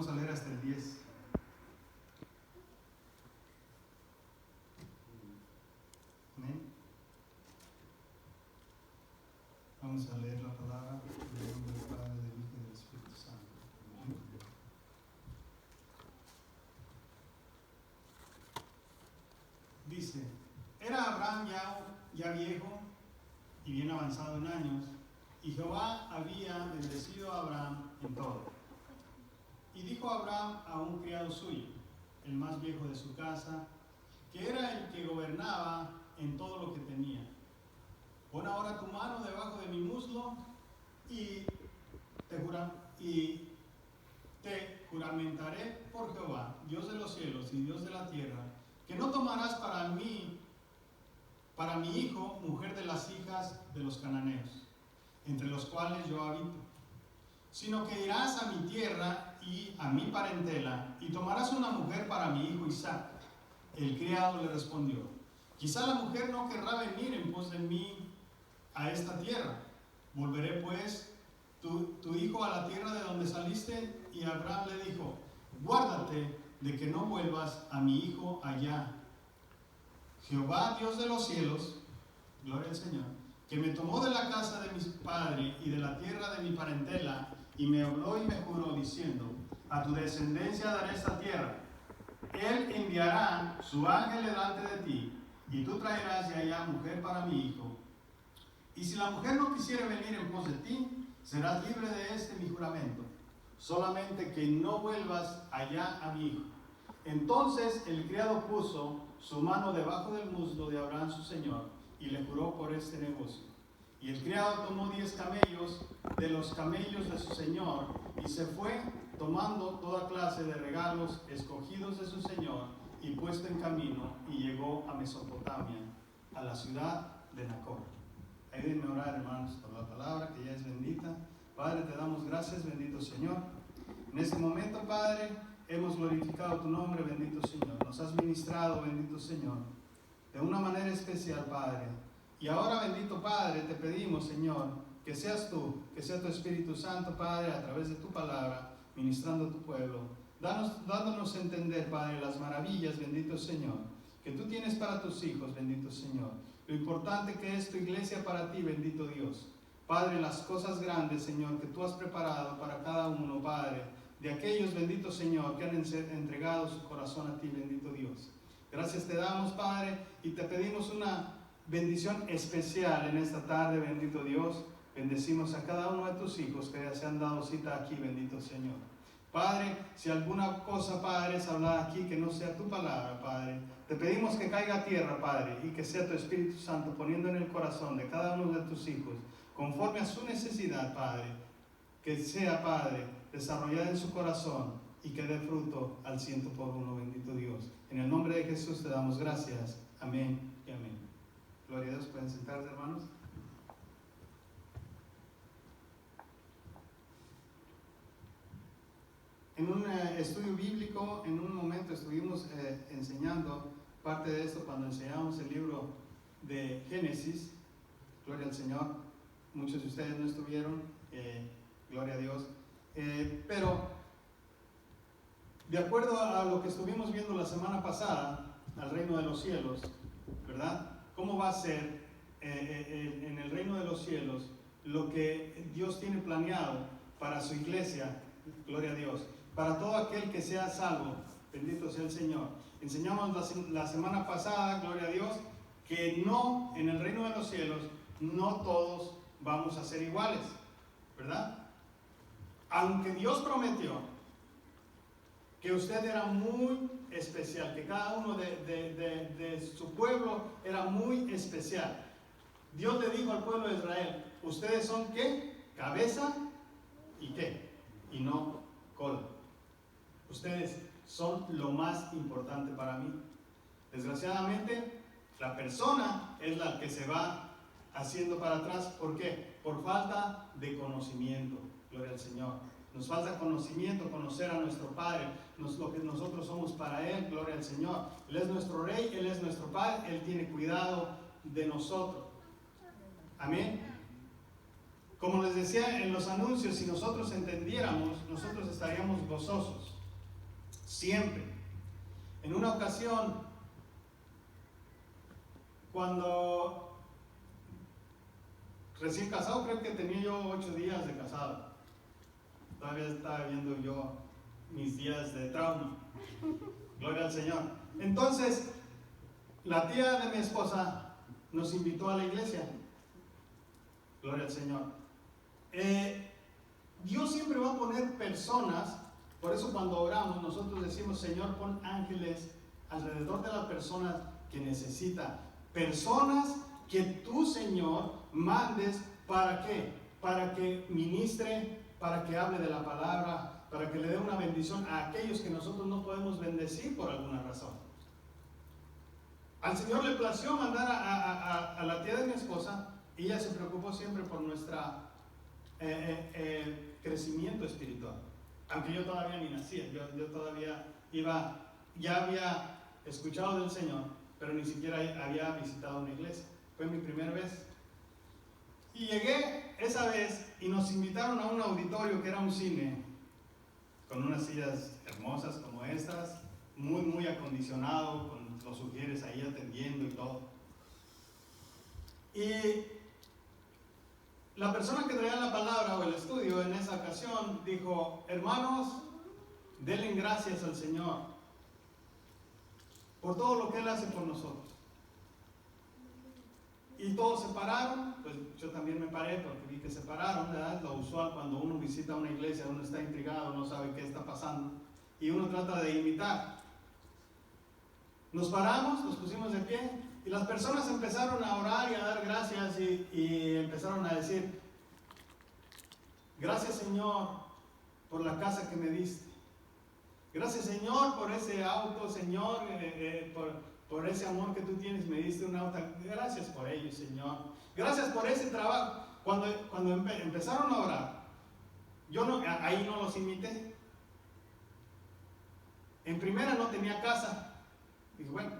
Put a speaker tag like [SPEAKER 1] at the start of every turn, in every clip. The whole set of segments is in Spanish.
[SPEAKER 1] vamos a leer hasta el 10. Amén. Vamos a leer la palabra en el nombre del Padre, del Hijo y del Espíritu Santo. Amén. Dice, era Abraham ya viejo y bien avanzado en años, y Jehová había bendecido a Abraham en todo. Y dijo Abraham a un criado suyo, el más viejo de su casa, que era el que gobernaba en todo lo que tenía: pon ahora tu mano debajo de mi muslo y te juramentaré por Jehová, Dios de los cielos y Dios de la tierra, que no tomarás para mi hijo, mujer de las hijas de los cananeos, entre los cuales yo habito, sino que irás a mi tierra y a mi parentela, y tomarás una mujer para mi hijo Isaac. El criado le respondió: quizá la mujer no querrá venir en pos de mí a esta tierra. Volveré pues tu hijo a la tierra de donde saliste. Y Abraham le dijo: guárdate de que no vuelvas a mi hijo allá. Jehová, Dios de los cielos, gloria al Señor, que me tomó de la casa de mi padre y de la tierra de mi parentela, y me habló y me juró diciendo: a tu descendencia daré esta tierra. Él enviará su ángel delante de ti, y tú traerás de allá mujer para mi hijo. Y si la mujer no quisiere venir en pos de ti, serás libre de mi juramento, solamente que no vuelvas allá a mi hijo. Entonces el criado puso su mano debajo del muslo de Abraham su señor, y le juró por este negocio. Y el criado tomó 10 camellos de los camellos de su señor, y se fue tomando toda clase de regalos escogidos de su señor, y puesto en camino, y llegó a Mesopotamia, a la ciudad de Nacor. Ayúdenme a orar, hermanos, por la palabra que ya es bendita. Padre, te damos gracias, bendito Señor. En este momento, Padre, hemos glorificado tu nombre, bendito Señor. Nos has ministrado, bendito Señor, de una manera especial, Padre. Y ahora, bendito Padre, te pedimos, Señor, que seas tú, que sea tu Espíritu Santo, Padre, a través de tu palabra, ministrando a tu pueblo, dándonos a entender, Padre, las maravillas, bendito Señor, que tú tienes para tus hijos, bendito Señor. Lo importante que es tu iglesia para ti, bendito Dios. Padre, las cosas grandes, Señor, que tú has preparado para cada uno, Padre, de aquellos, bendito Señor, que han entregado su corazón a ti, bendito Dios. Gracias te damos, Padre, y te pedimos una bendición especial en esta tarde, bendito Dios. Bendecimos a cada uno de tus hijos que ya se han dado cita aquí, bendito Señor. Padre, si alguna cosa, Padre, es hablada aquí que no sea tu palabra, Padre, te pedimos que caiga a tierra, Padre, y que sea tu Espíritu Santo poniendo en el corazón de cada uno de tus hijos, conforme a su necesidad, Padre, que sea, Padre, desarrollada en su corazón y que dé fruto al 100%, bendito Dios. En el nombre de Jesús te damos gracias. Amén y amén. Gloria a Dios. ¿Pueden sentarse, hermanos? En un estudio bíblico, en un momento estuvimos enseñando parte de esto cuando enseñamos el libro de Génesis. Gloria al Señor. Muchos de ustedes no estuvieron, gloria a Dios. Pero de acuerdo a lo que estuvimos viendo la semana pasada, al reino de los cielos, ¿verdad? ¿Cómo va a ser en el reino de los cielos lo que Dios tiene planeado para su iglesia? Gloria a Dios. Para todo aquel que sea salvo, bendito sea el Señor. Enseñamos la semana pasada, gloria a Dios, que no, en el reino de los cielos, no todos vamos a ser iguales, ¿verdad? Aunque Dios prometió que usted era muy especial, que cada uno de su pueblo era muy especial. Dios le dijo al pueblo de Israel: ustedes son ¿qué? Cabeza y ¿qué? Y no cola. Ustedes son lo más importante para mí. Desgraciadamente, la persona es la que se va haciendo para atrás. ¿Por qué? Por falta de conocimiento. Gloria al Señor. Nos falta conocimiento, conocer a nuestro Padre, lo que nosotros somos para Él. Gloria al Señor. Él es nuestro Rey, Él es nuestro Padre, Él tiene cuidado de nosotros. Amén. como les decía en los anuncios, si nosotros entendiéramos, nosotros estaríamos gozosos, siempre. En una ocasión, cuando recién casado, creo que tenía yo 8 días de casado, todavía estaba viendo yo mis días de trauma, gloria al Señor. Entonces, la tía de mi esposa nos invitó a la iglesia, gloria al Señor. Dios siempre va a poner personas, por eso cuando oramos nosotros decimos, Señor, pon ángeles alrededor de las personas que necesitan, personas que tú, Señor, mandes, ¿para qué? Para que ministre, para que hable de la palabra, para que le dé una bendición a aquellos que nosotros no podemos bendecir por alguna razón. Al Señor le plació mandar a la tía de mi esposa, y ella se preocupó siempre por nuestra crecimiento espiritual, aunque yo todavía ni nacía, yo todavía ya había escuchado del Señor, pero ni siquiera había visitado una iglesia. Fue mi primera vez. Y llegué esa vez y nos invitaron a un auditorio que era un cine, con unas sillas hermosas como estas, muy, muy acondicionado, con los sugieres ahí atendiendo y todo. Y la persona que traía la palabra o el estudio en esa ocasión dijo, hermanos, denle gracias al Señor por todo lo que Él hace por nosotros. Y todos se pararon, pues yo también me paré porque vi que se pararon, ¿verdad? Lo usual cuando uno visita una iglesia, uno está intrigado, no sabe qué está pasando y uno trata de imitar. Nos paramos, nos pusimos de pie y las personas empezaron a orar y a dar gracias y empezaron a decir, gracias Señor por la casa que me diste, gracias Señor por ese auto, Señor, por ese amor que tú tienes, me diste un auto, gracias por ello Señor, gracias por ese trabajo. Cuando empezaron a orar, yo ahí no los imité. En primera no tenía casa. Dije, bueno,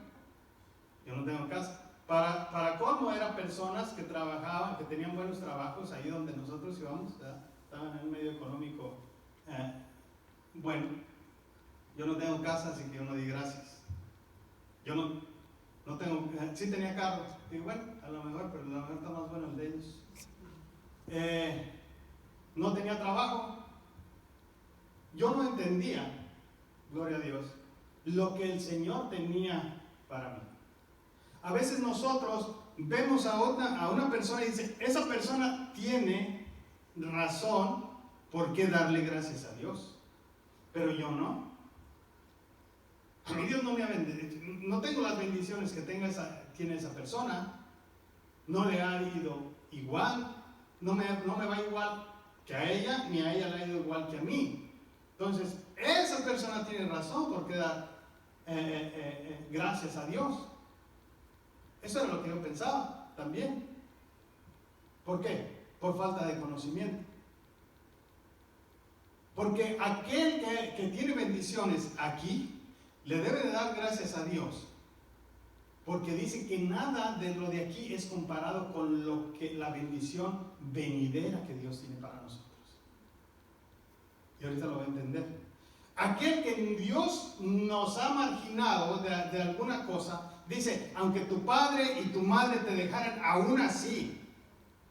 [SPEAKER 1] yo no tengo casa. Para colmo eran personas que trabajaban, que tenían buenos trabajos ahí donde nosotros íbamos, ¿verdad? Estaban en un medio económico bueno. Yo no tengo casa, así que yo no di gracias. Yo no tengo, sí tenía carro. Digo, bueno, a lo mejor, pero a lo mejor está más bueno el de ellos. No tenía trabajo. Yo no entendía, gloria a Dios, lo que el Señor tenía para mí. A veces nosotros vemos a una persona y dice, esa persona tiene razón por qué darle gracias a Dios, pero yo no. A mí Dios no me ha bendecido, no tengo las bendiciones que tiene esa persona, no le ha ido igual, no me va igual que a ella, ni a ella le ha ido igual que a mí. Entonces, esa persona tiene razón por qué dar gracias a Dios. Eso era lo que yo pensaba también. ¿Por qué? Por falta de conocimiento. Porque aquel que tiene bendiciones aquí, le debe de dar gracias a Dios. Porque dice que nada de lo de aquí es comparado con la bendición venidera que Dios tiene para nosotros. Y ahorita lo voy a entender. Aquel que Dios nos ha marginado de alguna cosa, dice, aunque tu padre y tu madre te dejaran, aún así,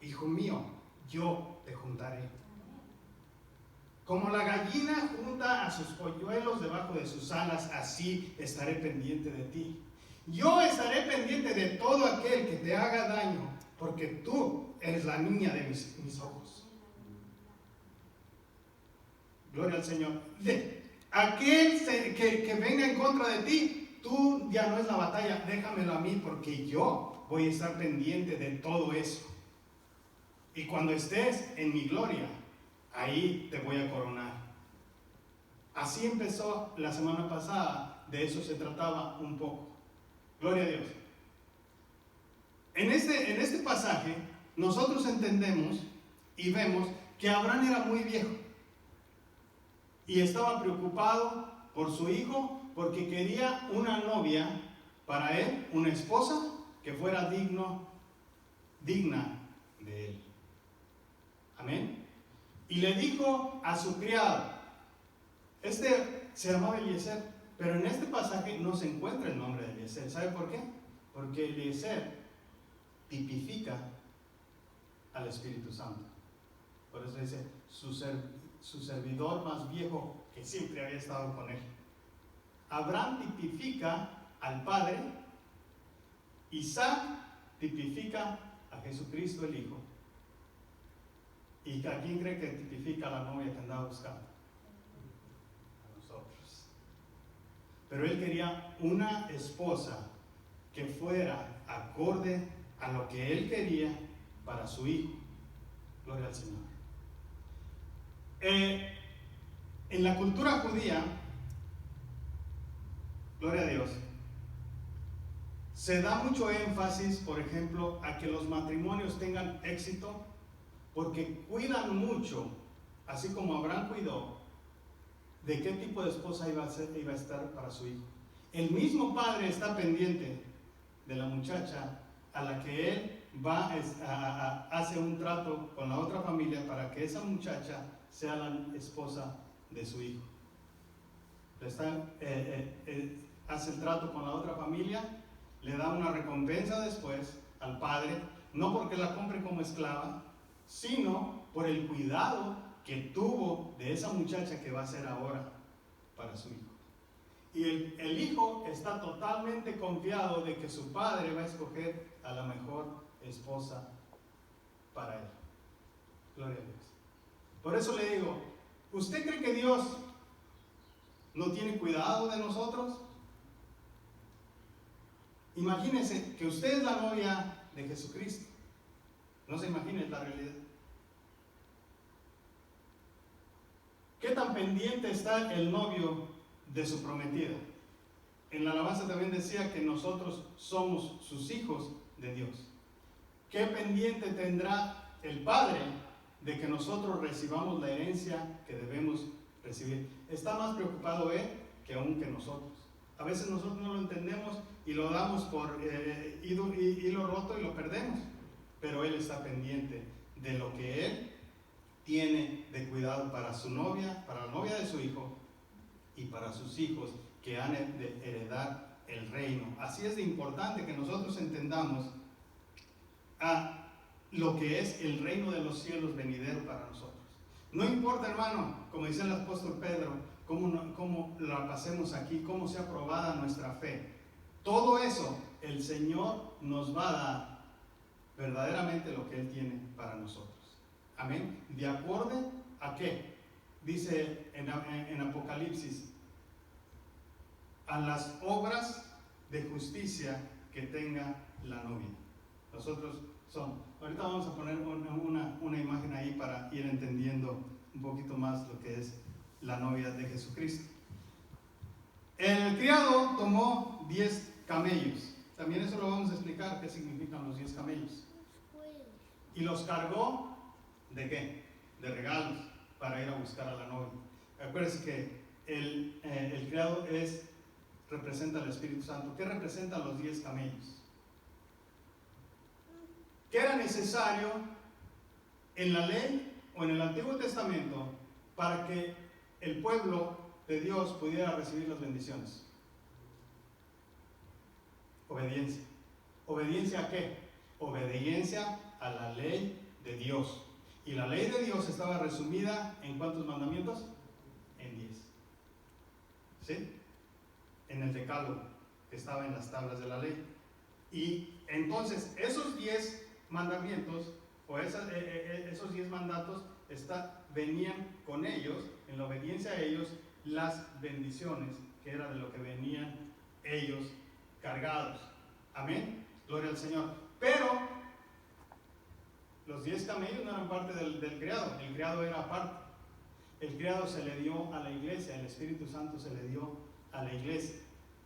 [SPEAKER 1] hijo mío, yo te juntaré. Como la gallina junta a sus polluelos debajo de sus alas, así estaré pendiente de ti. Yo estaré pendiente de todo aquel que te haga daño, porque tú eres la niña de mis ojos. Gloria al Señor. Aquel que venga en contra de ti, tú ya no es la batalla, déjamelo a mí, porque yo voy a estar pendiente de todo eso. Y cuando estés en mi gloria, ahí te voy a coronar. Así empezó la semana pasada, de eso se trataba un poco. Gloria a Dios. En este pasaje, nosotros entendemos y vemos que Abraham era muy viejo y estaba preocupado por su hijo porque quería una novia para él, una esposa que fuera digna de él. Amén. Y le dijo a su criado, este se llamaba Eliezer, pero en este pasaje no se encuentra el nombre de Eliezer. ¿Sabe por qué? Porque Eliezer tipifica al Espíritu Santo. Por eso dice, su servidor más viejo que siempre había estado con él. Abraham tipifica al Padre, Isaac tipifica a Jesucristo el Hijo. ¿Y a quién cree que tipifica a la novia que andaba buscando? A nosotros. Pero él quería una esposa que fuera acorde a lo que él quería para su hijo. Gloria al Señor. En la cultura judía, gloria a Dios, se da mucho énfasis, por ejemplo, a que los matrimonios tengan éxito, porque cuidan mucho, así como Abraham cuidó, de qué tipo de esposa iba a estar para su hijo. El mismo padre está pendiente de la muchacha a la que él hace un trato con la otra familia para que esa muchacha sea la esposa de su hijo. Hace el trato con la otra familia, le da una recompensa después al padre, no porque la compre como esclava, sino por el cuidado que tuvo de esa muchacha que va a ser ahora para su hijo. Y el hijo está totalmente confiado de que su padre va a escoger a la mejor esposa para él. Gloria a Dios. Por eso le digo, ¿usted cree que Dios no tiene cuidado de nosotros? Imagínese que usted es la novia de Jesucristo. No se imagine la realidad. ¿Qué tan pendiente está el novio de su prometida? En la alabanza también decía que nosotros somos sus hijos de Dios. ¿Qué pendiente tendrá el Padre de que nosotros recibamos la herencia que debemos recibir? Está más preocupado Él que aún que nosotros. A veces nosotros no lo entendemos y lo damos por hilo roto y lo perdemos. Pero Él está pendiente de lo que Él tiene de cuidado para su novia, para la novia de su hijo y para sus hijos que han de heredar el reino. Así es de importante que nosotros entendamos lo que es el reino de los cielos venidero para nosotros. No importa, hermano, como dice el apóstol Pedro, cómo la pasemos aquí, cómo sea probada nuestra fe. Todo eso el Señor nos va a dar verdaderamente lo que Él tiene para nosotros. Amén. ¿De acuerdo a qué? Dice en Apocalipsis, a las obras de justicia que tenga la novia. Nosotros somos. Ahorita vamos a poner una imagen ahí para ir entendiendo un poquito más lo que es la novia de Jesucristo. El criado tomó 10 camellos. También eso lo vamos a explicar, qué significan los 10 camellos. Y los cargó, ¿de qué? De regalos, para ir a buscar a la novia. Acuérdense que el criado representa al Espíritu Santo. ¿Qué representan los 10 camellos? ¿Qué era necesario en la ley o en el Antiguo Testamento para que el pueblo de Dios pudiera recibir las bendiciones? Obediencia. ¿Obediencia a qué? Obediencia a la ley de Dios. Y la ley de Dios estaba resumida en ¿cuántos mandamientos? En 10. ¿Sí? En el decálogo que estaba en las tablas de la ley. Y entonces esos 10 mandamientos o esos 10 mandatos venían con ellos, en la obediencia a ellos, las bendiciones, que era de lo que venían ellos cargados. Amén. Gloria al Señor. Pero los 10 camellos no eran parte del criado, el criado era aparte. El criado se le dio a la iglesia, el Espíritu Santo se le dio a la iglesia.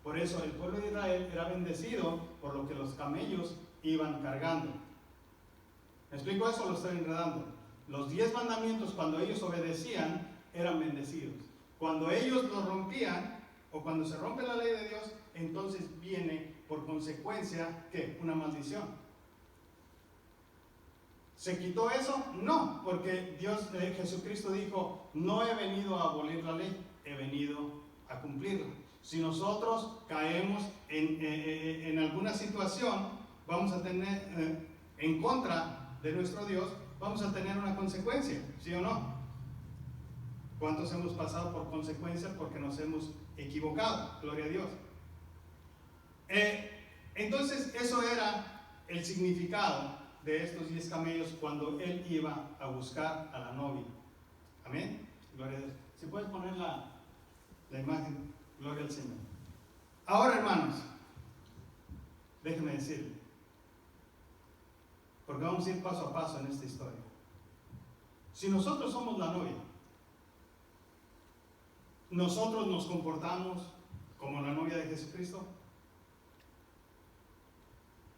[SPEAKER 1] Por eso el pueblo de Israel era bendecido por lo que los camellos iban cargando. ¿Me explico eso o lo estoy enredando? Los 10 mandamientos, cuando ellos obedecían, eran bendecidos. Cuando ellos los rompían, o cuando se rompe la ley de Dios, entonces viene por consecuencia, ¿qué? Una maldición. ¿Se quitó eso? No, porque Jesucristo dijo, no he venido a abolir la ley, he venido a cumplirla. Si nosotros caemos en alguna situación, vamos a tener en contra de nuestro Dios, vamos a tener una consecuencia, ¿sí o no? ¿Cuántos hemos pasado por consecuencias porque nos hemos equivocado? Gloria a Dios. Entonces, eso era el significado de estos 10 camellos cuando él iba a buscar a la novia. Amén. Gloria a Dios. Si puedes poner la imagen, gloria al Señor. Ahora, hermanos, déjenme decirle, porque vamos a ir paso a paso en esta historia. Si nosotros somos la novia, nosotros nos comportamos como la novia de Jesucristo.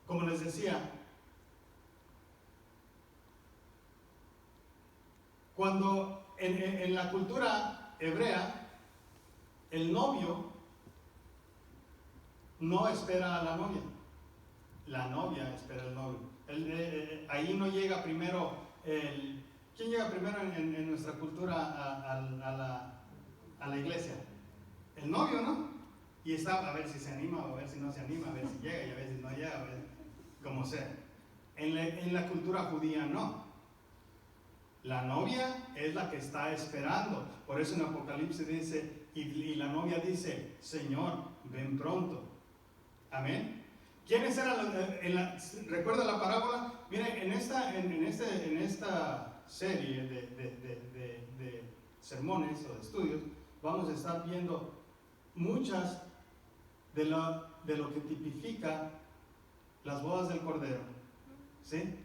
[SPEAKER 1] Como les decía, cuando en la cultura hebrea, el novio no espera a la novia espera al novio. Ahí no llega primero, ¿quién llega primero en nuestra cultura a la iglesia? El novio, ¿no? Y está a ver si se anima, a ver si no se anima, a ver si llega y a ver si no llega, a ver como sea. En la cultura judía no. La novia es la que está esperando. Por eso en Apocalipsis dice, y la novia dice, Señor, ven pronto. Amén. ¿Quiénes eran recuerda la parábola? Miren, en esta serie de sermones o de estudios, vamos a estar viendo muchas de lo que tipifica las bodas del Cordero, ¿sí?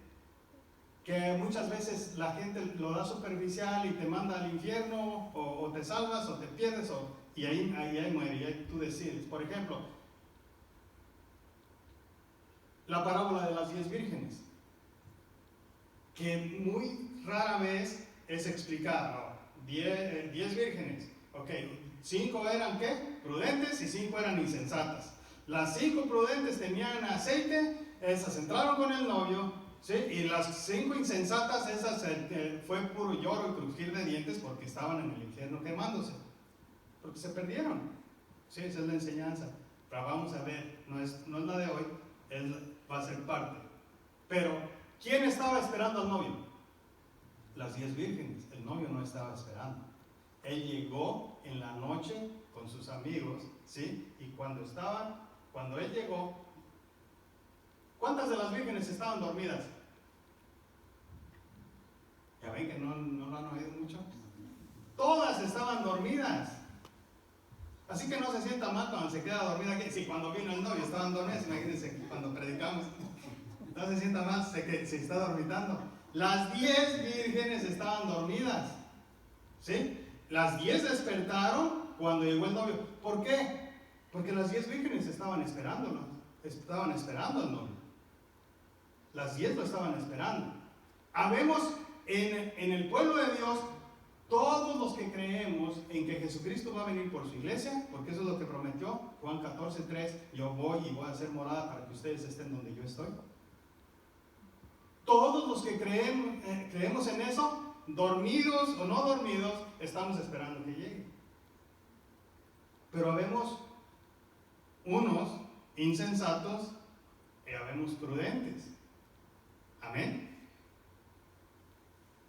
[SPEAKER 1] Que muchas veces la gente lo da superficial y te manda al infierno, o te salvas o te pierdes, y ahí muere, y ahí tú decides. Por ejemplo, la parábola de las 10 vírgenes, que muy rara vez es explicada. 10 vírgenes, ok, 5 eran ¿qué? Prudentes y 5 eran insensatas. Las 5 prudentes tenían aceite, esas entraron con el novio, ¿sí? Y las 5 insensatas, esas fue puro lloro y crujir de dientes porque estaban en el infierno quemándose, porque se perdieron. Sí, esa es la enseñanza. Pero vamos a ver, no es la de hoy, va a ser parte. Pero, ¿quién estaba esperando al novio? Las 10 vírgenes. El novio no estaba esperando. Él llegó en la noche con sus amigos, ¿sí? Y cuando él llegó, ¿cuántas de las vírgenes estaban dormidas? Ya ven que no lo han oído mucho. Todas estaban dormidas. Así que no se sienta mal cuando se queda dormida aquí. Sí, cuando vino el novio estaban dormidas, imagínense cuando predicamos. No se sienta mal, se está dormitando. Las 10 vírgenes estaban dormidas, ¿sí? Las 10 despertaron cuando llegó el novio. ¿Por qué? Porque las 10 vírgenes estaban esperándolo. Estaban esperando al novio. Las 10 lo estaban esperando. Habemos en el pueblo de Dios todos los que creemos en que Jesucristo va a venir por su iglesia, porque eso es lo que prometió Juan 14:3, yo voy y voy a hacer morada para que ustedes estén donde yo estoy. Todos los que creemos en eso, dormidos o no dormidos, estamos esperando que llegue. Pero habemos unos insensatos y habemos prudentes. Amén.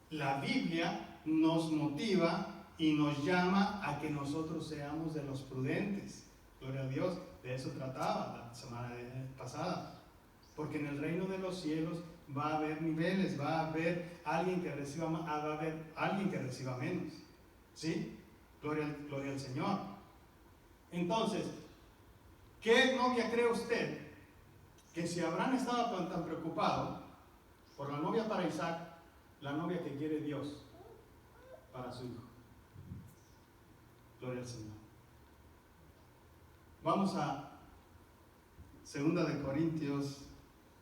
[SPEAKER 1] La Biblia nos motiva y nos llama a que nosotros seamos de los prudentes. Gloria a Dios. De eso trataba la semana pasada. Porque en el reino de los cielos va a haber niveles, va a haber alguien que reciba más, va a haber alguien que reciba menos. ¿Sí? Gloria al Señor. Entonces, ¿qué novia cree usted? Que si Abraham estaba tan preocupado por la novia para Isaac, la novia que quiere Dios para su hijo. Gloria al Señor. Vamos a 2 de Corintios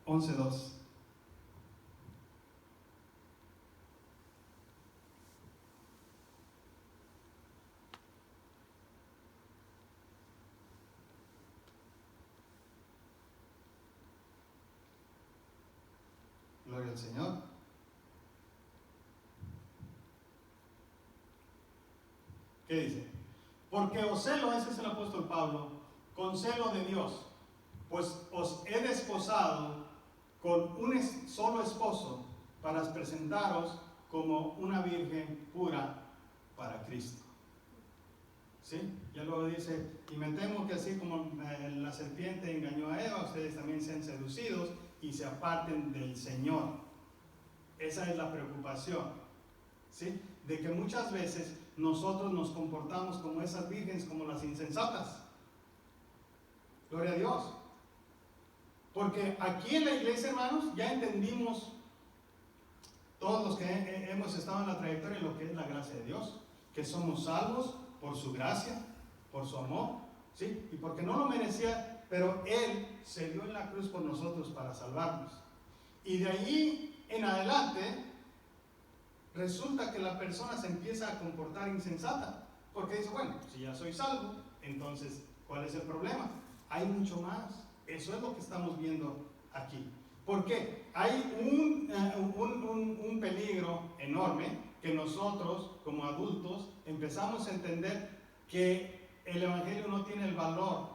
[SPEAKER 1] 11:2. Gloria al Señor. ¿Qué dice? Porque os celo, ese es el apóstol Pablo, con celo de Dios, pues os he desposado con un solo esposo para presentaros como una virgen pura para Cristo. ¿Sí? Ya luego dice, y me temo que así como la serpiente engañó a Eva, ustedes también sean seducidos y se aparten del Señor. Esa es la preocupación, ¿sí? De que muchas veces nosotros nos comportamos como esas vírgenes, como las insensatas. Gloria a Dios. Porque aquí en la iglesia, hermanos, ya entendimos, todos los que hemos estado en la trayectoria, lo que es la gracia de Dios, que somos salvos por su gracia, por su amor, ¿sí? Y porque no lo merecía, pero Él se dio en la cruz por nosotros para salvarnos. Y de allí en adelante, resulta que la persona se empieza a comportar insensata, porque dice, bueno, si ya soy salvo, entonces, ¿cuál es el problema? Hay mucho más. Eso es lo que estamos viendo aquí. ¿Por qué? Hay un peligro enorme que nosotros, como adultos, empezamos a entender que el Evangelio no tiene el valor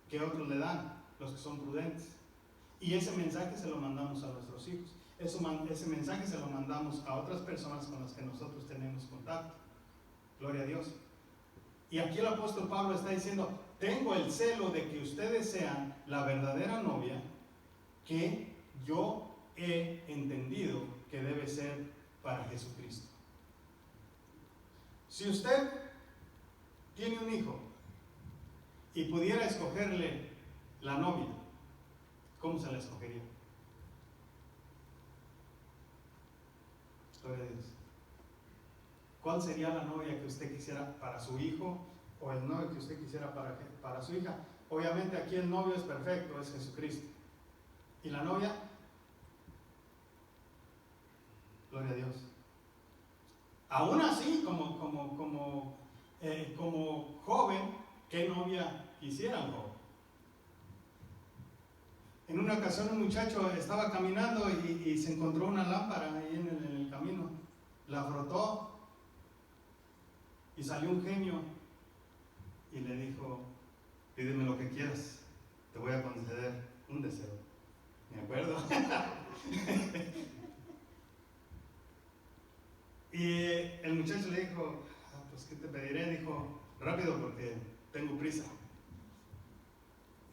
[SPEAKER 1] que otros le dan, los que son prudentes. Y ese mensaje se lo mandamos a nuestros hijos. Ese mensaje se lo mandamos a otras personas con las que nosotros tenemos contacto. Gloria a Dios. Y aquí el apóstol Pablo está diciendo, tengo el celo de que ustedes sean la verdadera novia que yo he entendido que debe ser para Jesucristo. Si usted tiene un hijo y pudiera escogerle la novia, ¿cómo se la escogería? Gloria a Dios. ¿Cuál sería la novia que usted quisiera para su hijo o el novio que usted quisiera para su hija? Obviamente aquí el novio es perfecto, es Jesucristo. ¿Y la novia? Gloria a Dios. Aún así, como joven, ¿qué novia quisiera un joven? En una ocasión un muchacho estaba caminando y se encontró una lámpara ahí en el camino. La frotó y salió un genio y le dijo, pídeme lo que quieras, te voy a conceder un deseo. ¿Me acuerdo? Y el muchacho le dijo, pues ¿qué te pediré? Dijo, rápido porque tengo prisa.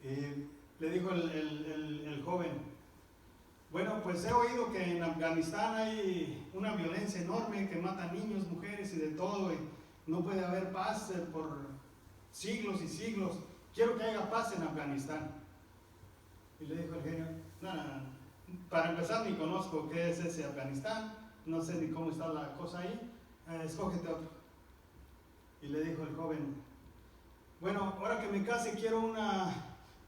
[SPEAKER 1] Y le dijo el joven, bueno, pues he oído que en Afganistán hay una violencia enorme que mata niños, mujeres y de todo, y no puede haber paz por siglos y siglos. Quiero que haya paz en Afganistán. Y le dijo el genio, no, para empezar ni conozco qué es ese Afganistán, no sé ni cómo está la cosa ahí, escógete otro. Y le dijo el joven, bueno, ahora que me case quiero una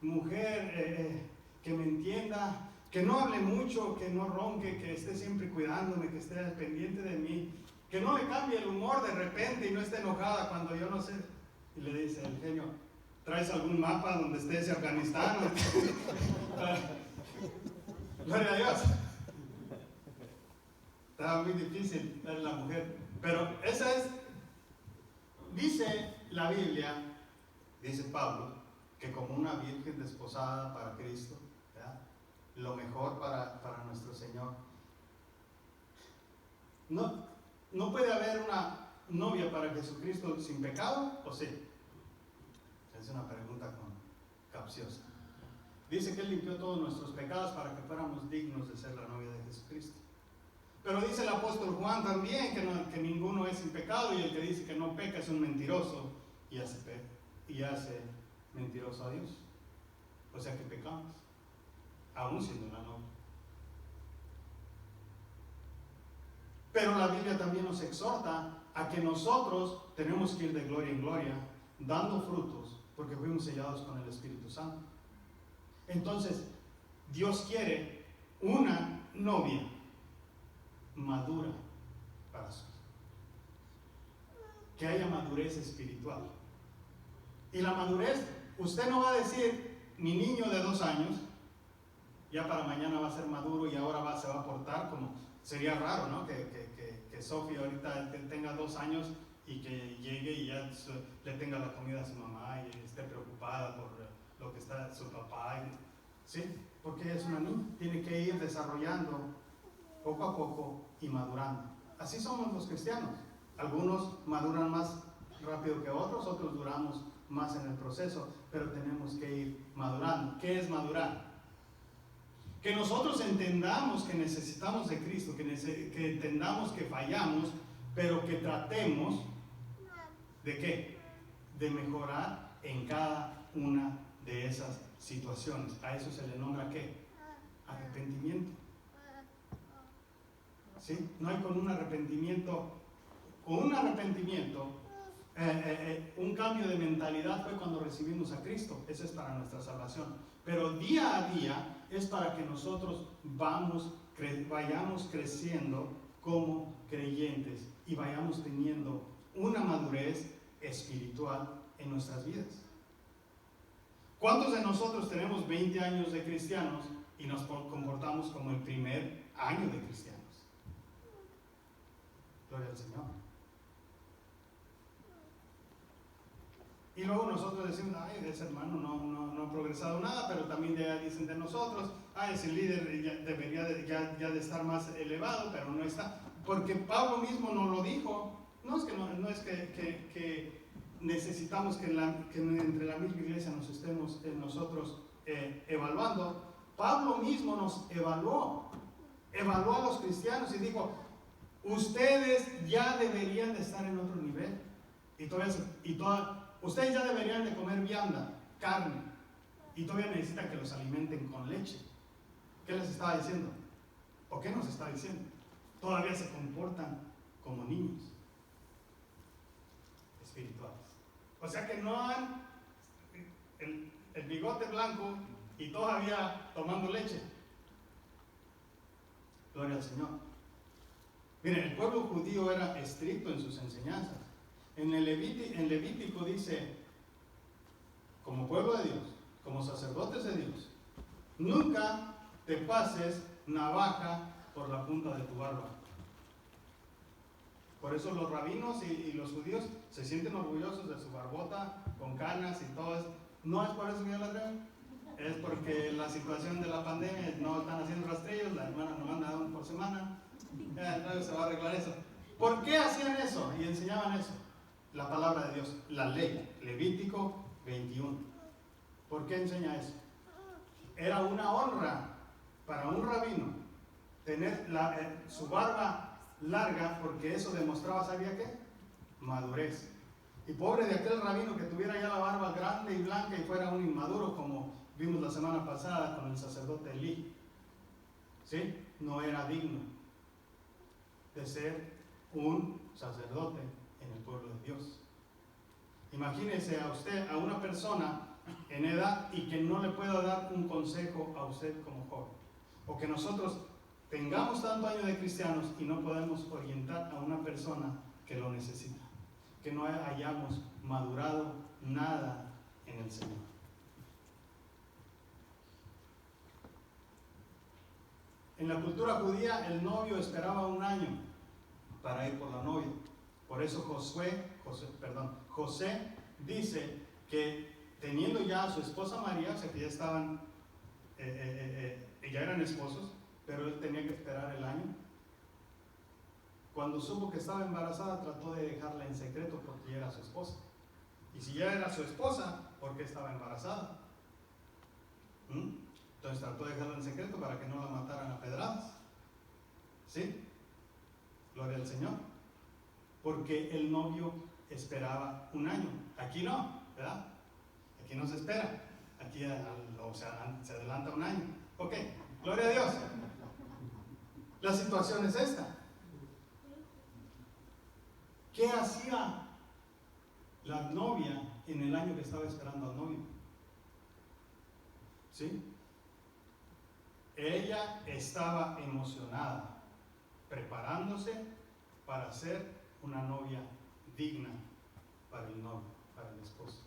[SPEAKER 1] mujer que me entienda, que no hable mucho, que no ronque, que esté siempre cuidándome, que esté pendiente de mí, que no le cambie el humor de repente y no esté enojada cuando yo no sé. Y le dice el genio, ¿traes algún mapa donde esté ese Afganistán? Gloria a Dios. Estaba muy difícil ver la mujer, pero esa es, dice la Biblia, dice Pablo, que como una virgen desposada para Cristo, ¿verdad? Lo mejor para nuestro Señor. No puede haber una novia para Jesucristo sin pecado, ¿o sí? Es una pregunta capciosa. Dice que Él limpió todos nuestros pecados para que fuéramos dignos de ser la novia de Jesucristo. Pero dice el apóstol Juan también que ninguno es sin pecado, y el que dice que no peca es un mentiroso y hace mentiroso a Dios. O sea que pecamos, aún siendo la novia. Pero la Biblia también nos exhorta a que nosotros tenemos que ir de gloria en gloria, dando frutos, porque fuimos sellados con el Espíritu Santo. Entonces, Dios quiere una novia madura para su hijo, que haya madurez espiritual. Y la madurez, usted no va a decir, mi niño de 2 años, ya para mañana va a ser maduro y ahora se va a portar como, sería raro, ¿no? Que Sofía ahorita tenga 2 años y que llegue y ya le tenga la comida a su mamá y esté preocupada por lo que está su papá. ¿Sí? Porque es una niña, tiene que ir desarrollando poco a poco y madurando. Así somos los cristianos. Algunos maduran más rápido que otros, otros duramos más en el proceso, pero tenemos que ir madurando. ¿Qué es madurar? Que nosotros entendamos que necesitamos de Cristo, que entendamos que fallamos, pero que tratemos ¿de qué? De mejorar en cada una de esas situaciones. A eso se le nombra ¿qué? Arrepentimiento. ¿Sí? No hay con un arrepentimiento, un cambio de mentalidad fue cuando recibimos a Cristo. Ese es para nuestra salvación. Pero día a día es para que nosotros vayamos creciendo como creyentes y vayamos teniendo una madurez espiritual en nuestras vidas. ¿Cuántos de nosotros tenemos 20 años de cristianos y nos comportamos como el primer año de cristianos? Gloria al Señor. Y luego nosotros decimos, ay, ese hermano no ha progresado nada, pero también ya dicen de nosotros, ay, ese líder ya debería de estar más elevado, pero no está. Porque Pablo mismo nos lo dijo. No es que necesitamos que entre la misma iglesia nos estemos nosotros evaluando. Pablo mismo nos evaluó a los cristianos y dijo, ustedes ya deberían de estar en otro nivel. Ustedes ya deberían de comer vianda, carne, y todavía necesitan que los alimenten con leche. ¿Qué les estaba diciendo? ¿O qué nos está diciendo? Todavía se comportan como niños espirituales. O sea que no han el bigote blanco y todavía tomando leche. Gloria al Señor. Miren, el pueblo judío era estricto en sus enseñanzas. En Levítico dice, como pueblo de Dios, como sacerdotes de Dios, nunca te pases navaja por la punta de tu barba. Por eso los rabinos y los judíos se sienten orgullosos de su barbota con canas y todo eso. No es por eso que yo la traigo, es porque la situación de la pandemia no están haciendo rastrillos, la hermana nos manda uno por semana, entonces se va a arreglar eso. ¿Por qué hacían eso y enseñaban eso? La palabra de Dios, la ley, Levítico 21. ¿Por qué enseña eso? Era una honra para un rabino tener su barba larga, porque eso demostraba, ¿sabía qué? Madurez. Y pobre de aquel rabino que tuviera ya la barba grande y blanca y fuera un inmaduro, como vimos la semana pasada con el sacerdote Elí. ¿Sí? No era digno de ser un sacerdote en el pueblo de Dios. Imagínese a usted, a una persona en edad y que no le pueda dar un consejo a usted como joven. O que nosotros tengamos tanto años de cristianos y no podemos orientar a una persona que lo necesita. Que no hayamos madurado nada en el Señor. En la cultura judía, el novio esperaba un año para ir por la novia. Por eso José dice que teniendo ya a su esposa María, o sea que ya estaban, ya eran esposos, pero él tenía que esperar el año. Cuando supo que estaba embarazada, trató de dejarla en secreto porque ya era su esposa. Y si ya era su esposa, ¿por qué estaba embarazada? Entonces trató de dejarla en secreto para que no la mataran a pedradas. ¿Sí? Gloria al Señor. Porque el novio esperaba un año. Aquí no, ¿verdad? Aquí no se espera. Aquí se adelanta un año. Ok, gloria a Dios. La situación es esta. ¿Qué hacía la novia en el año que estaba esperando al novio? ¿Sí? Ella estaba emocionada, preparándose para ser una novia digna para el novio, para el esposo.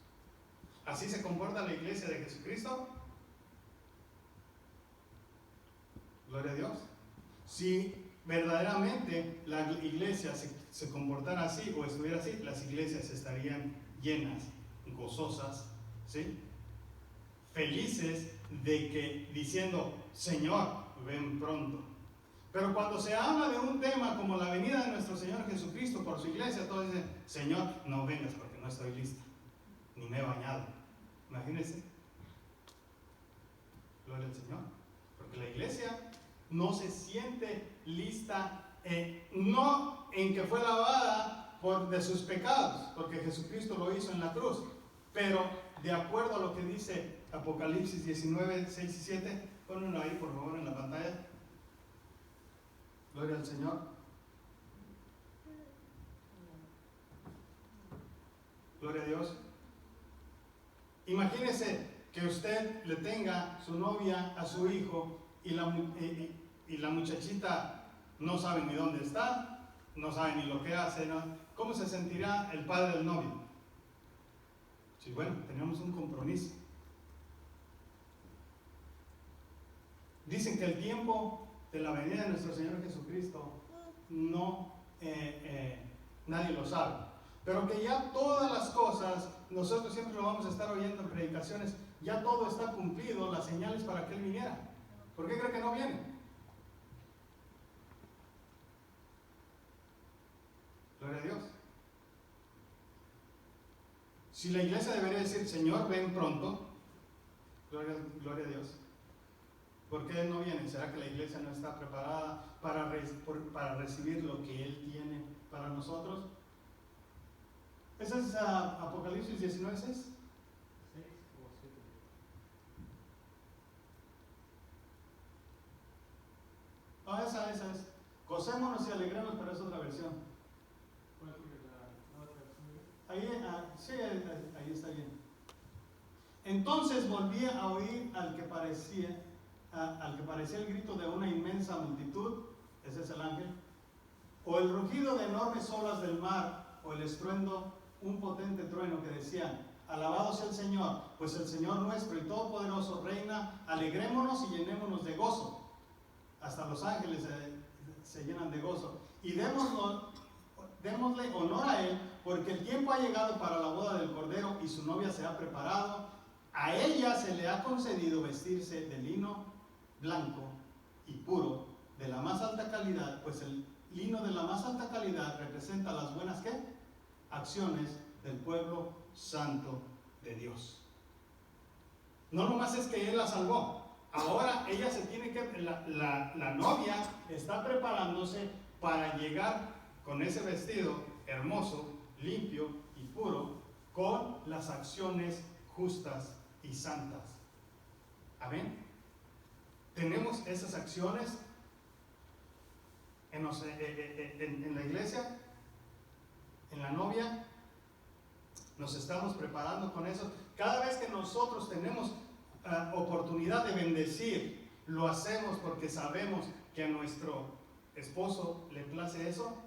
[SPEAKER 1] ¿Así se comporta la iglesia de Jesucristo? Gloria a Dios. Si verdaderamente la iglesia se comportara así o estuviera así, las iglesias estarían llenas, gozosas, ¿sí? Felices de que diciendo, Señor, ven pronto. Pero cuando se habla de un tema como la venida de nuestro Señor Jesucristo por su iglesia, todos dicen, Señor, no vengas porque no estoy lista, ni me he bañado. Imagínense. Gloria al Señor. Porque la iglesia no se siente lista, no en que fue lavada de sus pecados, porque Jesucristo lo hizo en la cruz, pero de acuerdo a lo que dice Apocalipsis 19, 6 y 7, pónganlo ahí por favor en la pantalla. Gloria al Señor. Gloria a Dios. Imagínese que usted le tenga su novia a su hijo y la muchachita no sabe ni dónde está, no sabe ni lo que hace, ¿no? ¿Cómo se sentirá el padre del novio? Sí, bueno, teníamos un compromiso. Dicen que el tiempo de la venida de nuestro Señor Jesucristo nadie lo sabe, pero que ya todas las cosas, nosotros siempre lo vamos a estar oyendo en predicaciones, ya todo está cumplido, las señales para que Él viniera. ¿Por qué cree que no viene? Gloria a Dios. Si la iglesia debería decir, Señor, ven pronto, gloria a Dios. ¿Por qué Él no viene? ¿Será que la iglesia no está preparada para recibir lo que Él tiene para nosotros? ¿Esa es Apocalipsis 19, 6? 6 o 7. Ah, esa es. Gocémonos y alegremos, pero es otra versión. Ahí, sí, ahí está bien. Entonces volví a oír al que parecía el grito de una inmensa multitud, ese es el ángel, o el rugido de enormes olas del mar, o el estruendo, un potente trueno que decía, alabado sea el Señor, pues el Señor nuestro y todopoderoso reina, alegrémonos y llenémonos de gozo. Hasta los ángeles se llenan de gozo. Y démosle honor a Él, porque el tiempo ha llegado para la boda del Cordero y su novia se ha preparado. A ella se le ha concedido vestirse de lino blanco y puro, de la más alta calidad, pues el lino de la más alta calidad representa las buenas ¿qué? Acciones del pueblo santo de Dios. No nomás es que Él la salvó, ahora ella se tiene que, la novia está preparándose para llegar con ese vestido hermoso, limpio y puro, con las acciones justas y santas. Amén. Tenemos esas acciones en la iglesia, en la novia, nos estamos preparando con eso. Cada vez que nosotros tenemos oportunidad de bendecir, lo hacemos porque sabemos que a nuestro esposo le place eso.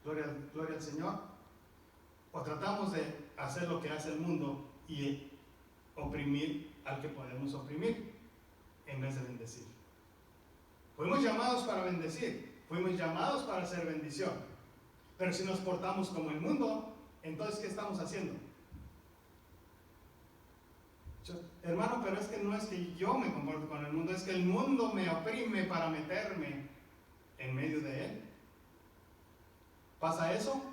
[SPEAKER 1] Gloria al Señor. O tratamos de hacer lo que hace el mundo y oprimir al que podemos oprimir en vez de bendecir. Fuimos llamados para bendecir, fuimos llamados para hacer bendición. Pero si nos portamos como el mundo, entonces ¿qué estamos haciendo? Hermano, pero es que no es que yo me comporto con el mundo, es que el mundo me oprime para meterme en medio de él. ¿Pasa eso?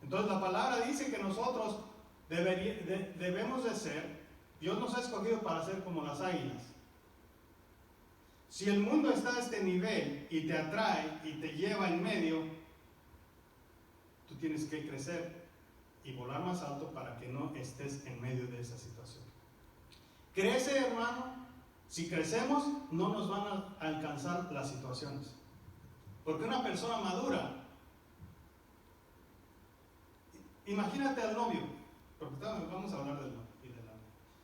[SPEAKER 1] Entonces la palabra dice que nosotros debemos de ser, Dios nos ha escogido para ser como las águilas. Si el mundo está a este nivel y te atrae y te lleva en medio, tú tienes que crecer y volar más alto para que no estés en medio de esa situación. Crece, hermano. Si crecemos, no nos van a alcanzar las situaciones. Porque una persona madura, imagínate al novio, porque vamos a hablar del novio y del amor.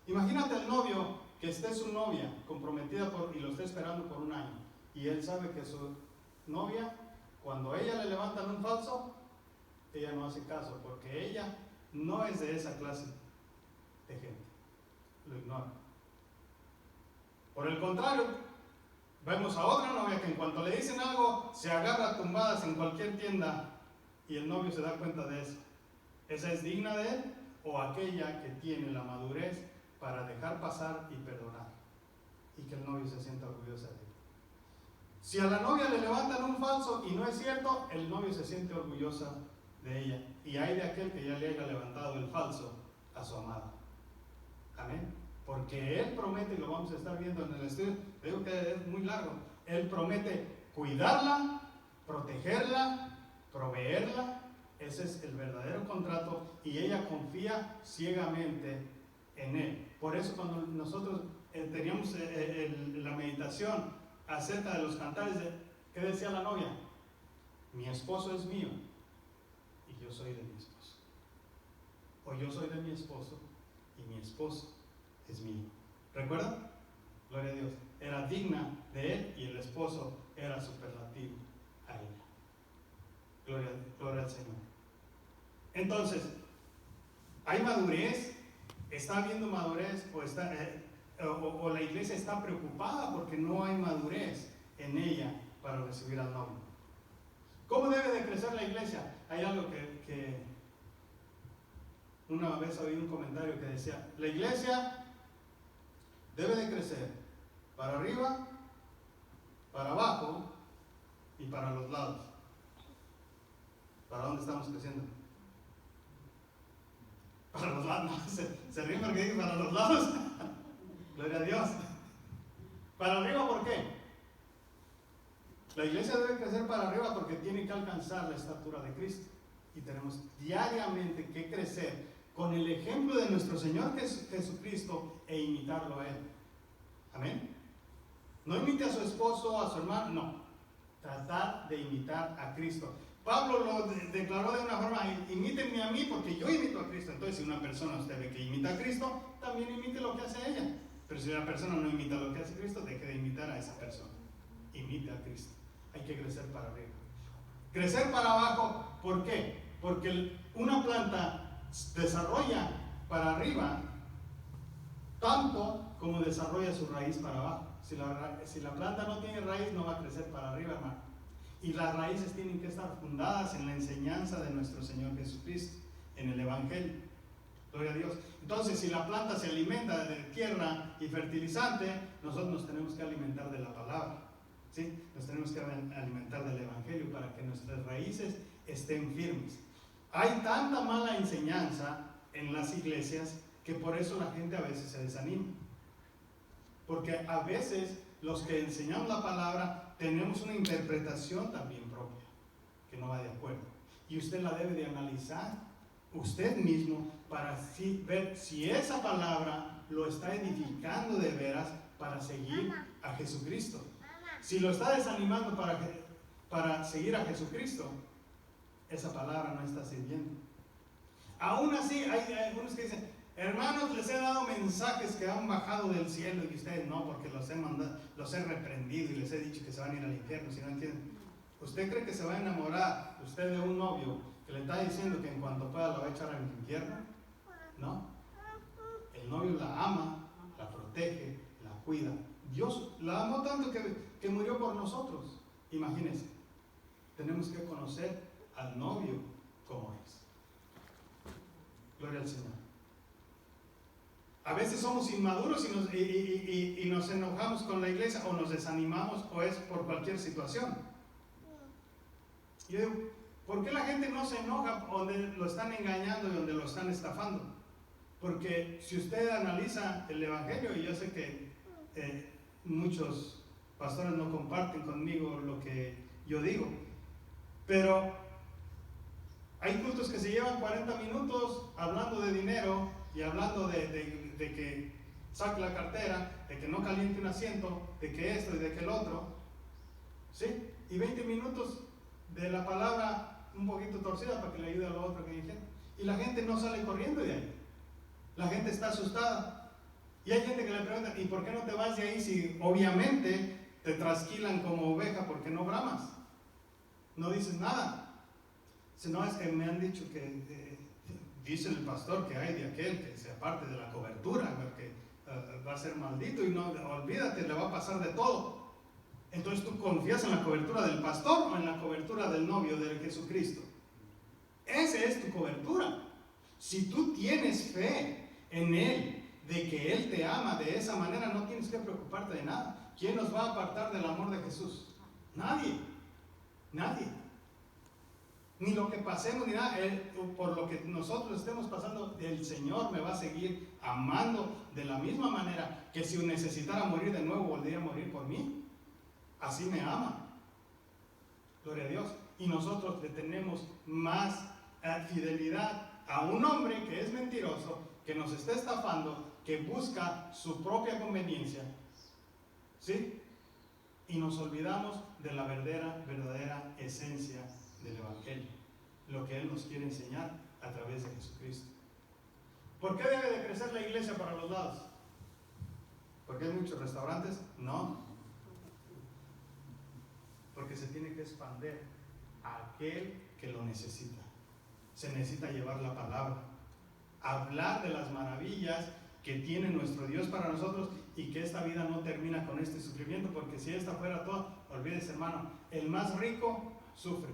[SPEAKER 1] Imagínate al novio que esté su novia comprometida y lo esté esperando por un año, y él sabe que su novia, cuando a ella le levantan un falso, ella no hace caso, porque ella no es de esa clase de gente, lo ignora. Por el contrario, Vemos a otra novia que en cuanto le dicen algo, se agarra a tumbadas en cualquier tienda y el novio se da cuenta de eso. ¿Esa es digna de él? ¿O aquella que tiene la madurez para dejar pasar y perdonar? Y que el novio se sienta orgulloso de él. Si a la novia le levantan un falso y no es cierto, el novio se siente orgullosa de ella. Y hay de aquel que ya le haya levantado el falso a su amada. Amén. Porque él promete, y lo vamos a estar viendo en el estudio, digo que es muy largo, él promete cuidarla, protegerla, proveerla. Ese es el verdadero contrato y ella confía ciegamente en él. Por eso cuando nosotros teníamos la meditación acerca de los cantares, ¿qué decía la novia? Mi esposo es mío y yo soy de mi esposo. O yo soy de mi esposo y mi esposo es mío. ¿Recuerdan? Gloria a Dios. Era digna de él y el esposo era superlativo a ella. Gloria al Señor. Entonces, ¿hay madurez? ¿Está habiendo madurez? ¿O la iglesia está preocupada porque no hay madurez en ella para recibir al novio? ¿Cómo debe de crecer la iglesia? Hay algo que una vez oí un comentario que decía, la iglesia debe de crecer para arriba, para abajo y para los lados. ¿Para dónde estamos creciendo? Para los lados. No, se ríen porque dije para los lados. Gloria a Dios. Para arriba, ¿por qué? La iglesia debe crecer para arriba porque tiene que alcanzar la estatura de Cristo. Y tenemos diariamente que crecer con el ejemplo de nuestro Señor Jesucristo e imitarlo a Él. Amén. No imite a su esposo, a su hermano, no. Tratar de imitar a Cristo. Pablo lo declaró de una forma, imítenme a mí porque yo imito a Cristo. Entonces, si una persona usted ve que imita a Cristo, también imite lo que hace ella. Pero si una persona no imita lo que hace Cristo, deje de imitar a esa persona. Imita a Cristo. Hay que crecer para arriba. Crecer para abajo, ¿por qué? Porque una planta desarrolla para arriba tanto como desarrolla su raíz para abajo. Si la planta no tiene raíz, no va a crecer para arriba, hermano. Y las raíces tienen que estar fundadas en la enseñanza de nuestro Señor Jesucristo, en el Evangelio. Gloria a Dios. Entonces, si la planta se alimenta de tierra y fertilizante, nosotros nos tenemos que alimentar de la palabra. ¿Sí? Nos tenemos que alimentar del Evangelio para que nuestras raíces estén firmes. Hay tanta mala enseñanza en las iglesias que por eso la gente a veces se desanima. Porque a veces los que enseñamos la palabra tenemos una interpretación también propia que no va de acuerdo. Y usted la debe de analizar usted mismo para así ver si esa palabra lo está edificando de veras para seguir a Jesucristo. Si lo está desanimando para seguir a Jesucristo, esa palabra no está sirviendo. Aún así, hay algunos que dicen, hermanos, les he dado mensajes que han bajado del cielo y ustedes no, porque los he reprendido y les he dicho que se van a ir al infierno, si no entienden. ¿Usted cree que se va a enamorar usted de un novio que le está diciendo que en cuanto pueda la va a echar al infierno? No. El novio la ama, la protege, la cuida. Dios la amó tanto que murió por nosotros. Imagínense. Tenemos que conocer al novio como es. Gloria al Señor. A veces somos inmaduros y nos enojamos con la iglesia o nos desanimamos o es por cualquier situación. Yo digo, ¿por qué la gente no se enoja donde lo están engañando y donde lo están estafando? Porque si usted analiza el Evangelio, y yo sé que muchos pastores no comparten conmigo lo que yo digo, pero hay cultos que se llevan 40 minutos hablando de dinero y hablando de que saque la cartera, de que no caliente un asiento, de que esto y de que el otro, ¿sí? Y 20 minutos de la palabra un poquito torcida para que le ayude a lo otro que dijeron. Y la gente no sale corriendo de ahí. La gente está asustada. Y hay gente que le pregunta, ¿y por qué no te vas de ahí si obviamente te trasquilan como oveja porque no bramas? No dices nada. Si no, es que me han dicho que dice el pastor que hay de aquel que se aparte de la cobertura, que va a ser maldito y no, olvídate, le va a pasar de todo. Entonces tú confías en la cobertura del pastor o en la cobertura del novio de Jesucristo. Esa es tu cobertura. Si tú tienes fe en Él, de que Él te ama de esa manera, no tienes que preocuparte de nada. ¿Quién nos va a apartar del amor de Jesús? Nadie. Nadie. Ni lo que pasemos, ni nada. Por lo que nosotros estemos pasando, el Señor me va a seguir amando de la misma manera que si necesitara morir de nuevo, volvería a morir por mí. Así me ama. Gloria a Dios. Y nosotros le tenemos más fidelidad a un hombre que es mentiroso, que nos está estafando, que busca su propia conveniencia. ¿Sí? Y nos olvidamos de la verdadera esencia del Evangelio, lo que Él nos quiere enseñar a través de Jesucristo. ¿Por qué debe de crecer la iglesia para los lados? ¿Porque hay muchos restaurantes? No. Porque se tiene que expandir a aquel que lo necesita. Se necesita llevar la palabra, hablar de las maravillas que tiene nuestro Dios para nosotros y que esta vida no termina con este sufrimiento, porque si esta fuera toda, olvídese, hermano, el más rico sufre.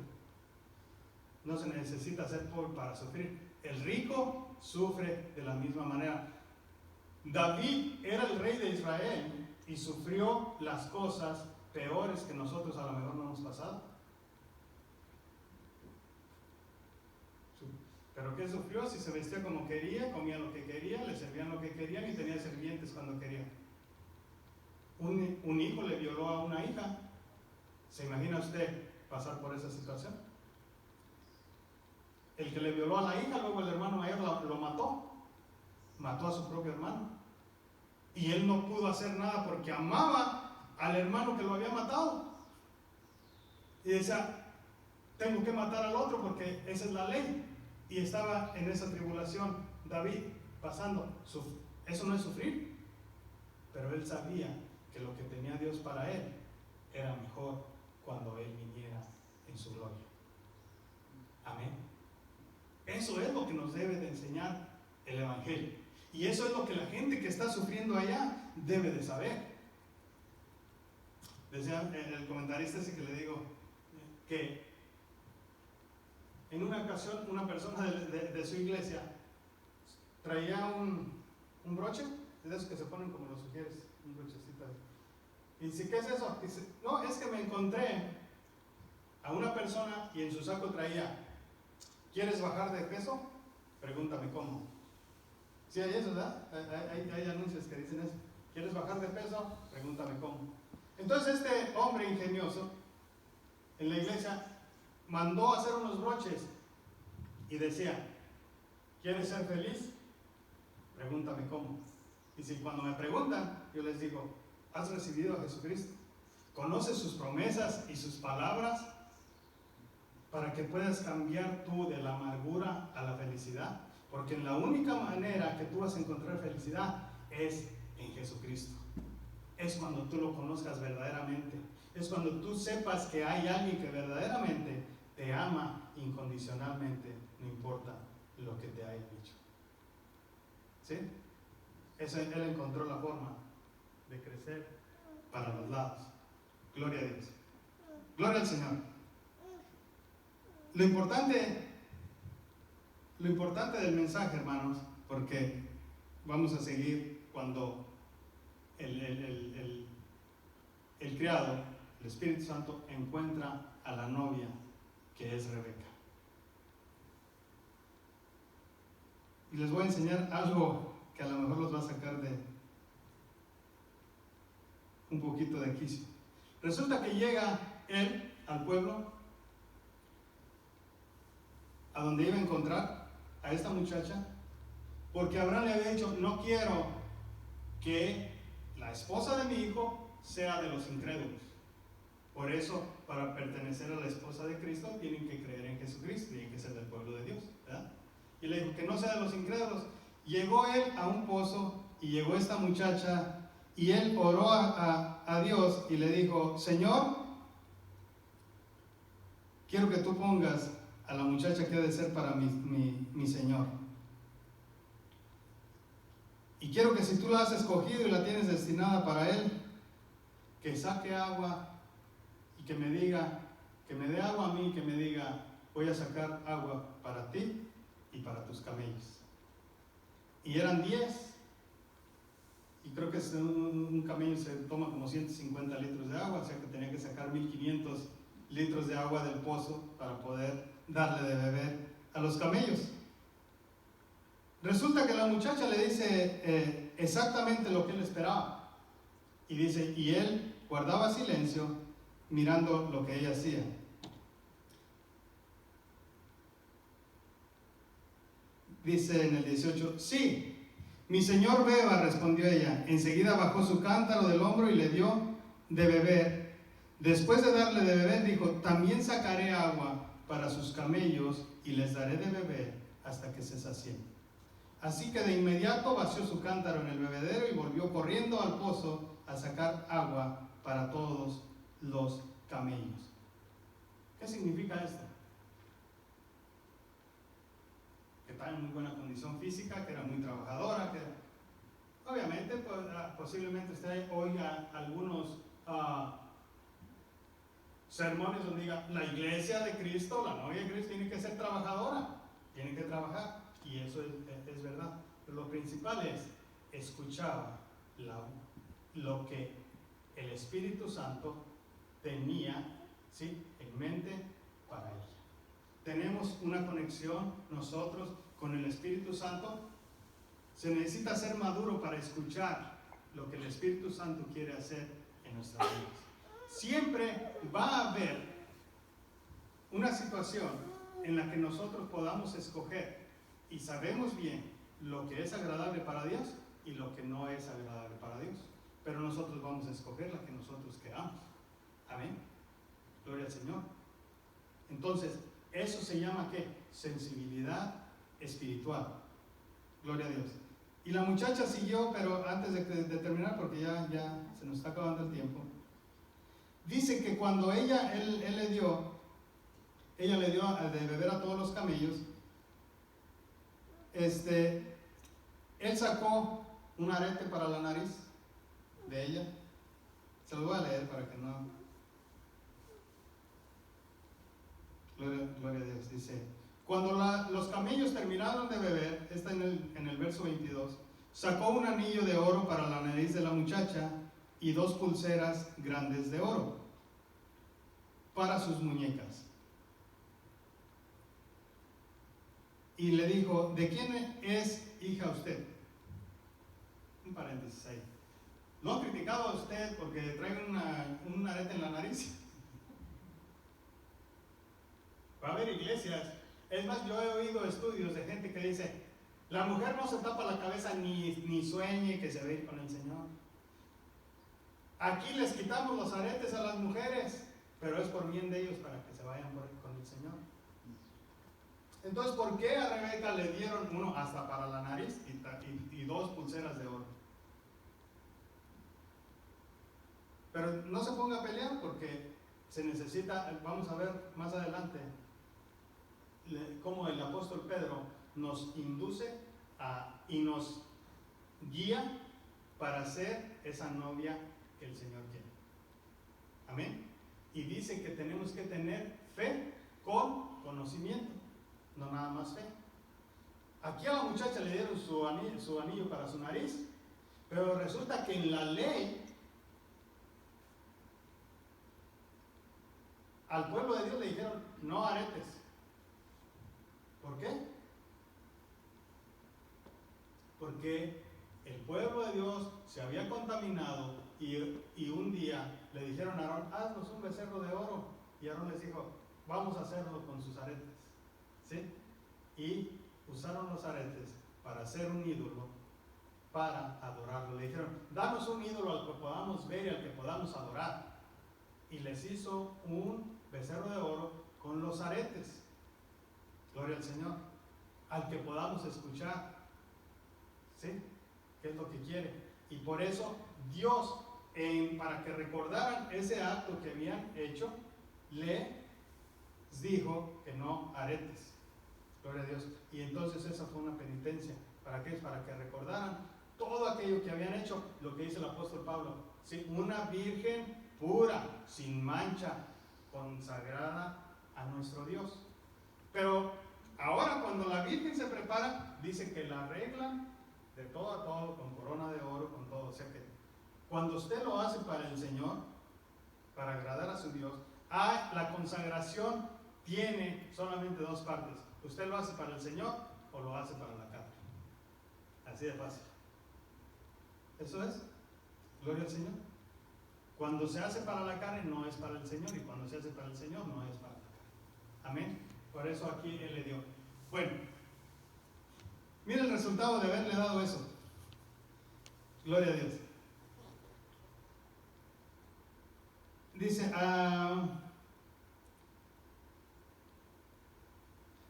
[SPEAKER 1] No se necesita ser pobre para sufrir. El rico sufre de la misma manera. David era el rey de Israel y sufrió las cosas peores que nosotros a lo mejor no hemos pasado. ¿Pero qué sufrió? Si se vestía como quería, comía lo que quería, le servían lo que querían y tenía sirvientes cuando quería. Un hijo le violó a una hija. ¿Se imagina usted pasar por esa situación? El que le violó a la hija, luego el hermano mayor lo mató. Mató a su propio hermano. Y él no pudo hacer nada porque amaba al hermano que lo había matado. Y decía, tengo que matar al otro porque esa es la ley. Y estaba en esa tribulación David pasando. Eso no es sufrir, pero él sabía que lo que tenía Dios para él era mejor cuando él viniera en su gloria. Amén. Eso es lo que nos debe de enseñar el Evangelio. Y eso es lo que la gente que está sufriendo allá debe de saber. Decía el comentarista ese que le digo que en una ocasión una persona de su iglesia traía un broche, de esos que se ponen como los sugieres, un brochecito. Y dice, ¿qué es eso? Dice, no, es que me encontré a una persona y en su saco traía, ¿quieres bajar de peso? Pregúntame cómo. Sí, hay eso, ¿verdad? Hay anuncios que dicen eso. ¿Quieres bajar de peso? Pregúntame cómo. Entonces este hombre ingenioso en la iglesia mandó a hacer unos broches y decía, ¿quieres ser feliz? Pregúntame cómo. Y si cuando me preguntan, yo les digo, ¿has recibido a Jesucristo? ¿Conoces sus promesas y sus palabras para que puedas cambiar tú de la amargura a la felicidad? Porque la única manera que tú vas a encontrar felicidad es en Jesucristo. Es cuando tú lo conozcas verdaderamente. Es cuando tú sepas que hay alguien que verdaderamente te ama incondicionalmente, no importa lo que te haya dicho. ¿Sí? Él encontró la forma de crecer para los lados. Gloria a Dios. Gloria al Señor. Lo importante del mensaje, hermanos, porque vamos a seguir cuando el criado, el Espíritu Santo, encuentra a la novia que es Rebeca. Y les voy a enseñar algo que a lo mejor los va a sacar de un poquito de quicio. Resulta que llega él al pueblo a donde iba a encontrar a esta muchacha, porque Abraham le había dicho, no quiero que la esposa de mi hijo sea de los incrédulos. Por eso, para pertenecer a la esposa de Cristo, tienen que creer en Jesucristo, tienen que ser del pueblo de Dios, ¿verdad? Y le dijo que no sea de los incrédulos. Llegó él a un pozo y llegó esta muchacha y él oró a Dios y le dijo, Señor, quiero que tú pongas a la muchacha que ha de ser para mi Señor. Y quiero que si tú la has escogido y la tienes destinada para él, que saque agua y que me diga, que me dé agua a mí, que me diga, voy a sacar agua para ti y para tus camellos. Y eran 10, y creo que un camello se toma como 150 litros de agua, o sea que tenía que sacar 1500 litros de agua del pozo para poder darle de beber a los camellos. Resulta que la muchacha le dice exactamente lo que él esperaba. Y dice, y él guardaba silencio mirando lo que ella hacía. Dice en el 18, sí, mi señor beba, respondió ella. Enseguida bajó su cántaro del hombro y le dio de beber. Después de darle de beber, dijo, también sacaré agua para sus camellos y les daré de beber hasta que se sacien. Así que de inmediato vació su cántaro en el bebedero y volvió corriendo al pozo a sacar agua para todos los camellos. ¿Qué significa esto? Que está en muy buena condición física, que era muy trabajadora, que obviamente posiblemente usted oiga algunos sermones donde diga, la iglesia de Cristo, la novia de Cristo tiene que ser trabajadora, tiene que trabajar, y eso es verdad. Pero lo principal es, escuchaba lo que el Espíritu Santo tenía, ¿sí?, en mente para ella. Tenemos una conexión nosotros con el Espíritu Santo. Se necesita ser maduro para escuchar lo que el Espíritu Santo quiere hacer en nuestras vidas. Siempre va a haber una situación en la que nosotros podamos escoger y sabemos bien lo que es agradable para Dios y lo que no es agradable para Dios. Pero nosotros vamos a escoger la que nosotros queramos. Amén. Gloria al Señor. Entonces, eso se llama ¿qué? Sensibilidad espiritual. Gloria a Dios. Y la muchacha siguió, pero antes de terminar, porque ya se nos está acabando el tiempo. Dice que cuando ella le dio de beber a todos los camellos, él sacó un arete para la nariz de ella. Se lo voy a leer para que no. Gloria a Dios. Dice, cuando los camellos terminaron de beber, está en el verso 22, sacó un anillo de oro para la nariz de la muchacha y 2 pulseras grandes de oro para sus muñecas. Y le dijo, ¿de quién es hija usted? Un paréntesis ahí. ¿Lo han criticado a usted porque trae un arete en la nariz? Va a haber iglesias. Es más, yo he oído estudios de gente que dice, la mujer no se tapa la cabeza ni sueñe que se va a ir con el Señor. Aquí les quitamos los aretes a las mujeres, pero es por bien de ellos para que se vayan con el Señor. Entonces, ¿por qué a Rebeca le dieron uno hasta para la nariz y 2 pulseras de oro? Pero no se ponga a pelear porque se necesita, vamos a ver más adelante, cómo el apóstol Pedro nos induce y nos guía para ser esa novia que el Señor quiere. Amén. Y dice que tenemos que tener fe con conocimiento, no nada más fe. Aquí a la muchacha le dieron su anillo para su nariz, pero resulta que en la ley al pueblo de Dios le dijeron no aretes. ¿Por qué? Porque el pueblo de Dios se había contaminado y un día le dijeron a Aarón, haznos un becerro de oro. Y Aarón les dijo, vamos a hacerlo con sus aretes. ¿Sí? Y usaron los aretes para hacer un ídolo, para adorarlo. Le dijeron, danos un ídolo al que podamos ver y al que podamos adorar. Y les hizo un becerro de oro con los aretes. Gloria al Señor. Al que podamos escuchar. ¿Sí? ¿Qué es lo que quiere? Y por eso Dios, para que recordaran ese acto que habían hecho, les dijo que no aretes. Gloria a Dios. Y entonces esa fue una penitencia. ¿Para qué? Para que recordaran todo aquello que habían hecho, lo que dice el apóstol Pablo. ¿Sí? Una virgen pura, sin mancha, consagrada a nuestro Dios. Pero ahora cuando la Virgen se prepara, dice que la arregla de todo a todo, con corona de oro, con todo. O sea que cuando usted lo hace para el Señor, para agradar a su Dios, la consagración tiene solamente dos partes. Usted lo hace para el Señor o lo hace para la carne. Así de fácil. Eso es. Gloria al Señor. Cuando se hace para la carne no es para el Señor, y cuando se hace para el Señor no es para la carne. Amén. Por eso aquí Él le dio. Bueno, mire el resultado de haberle dado eso. Gloria a Dios. Dice,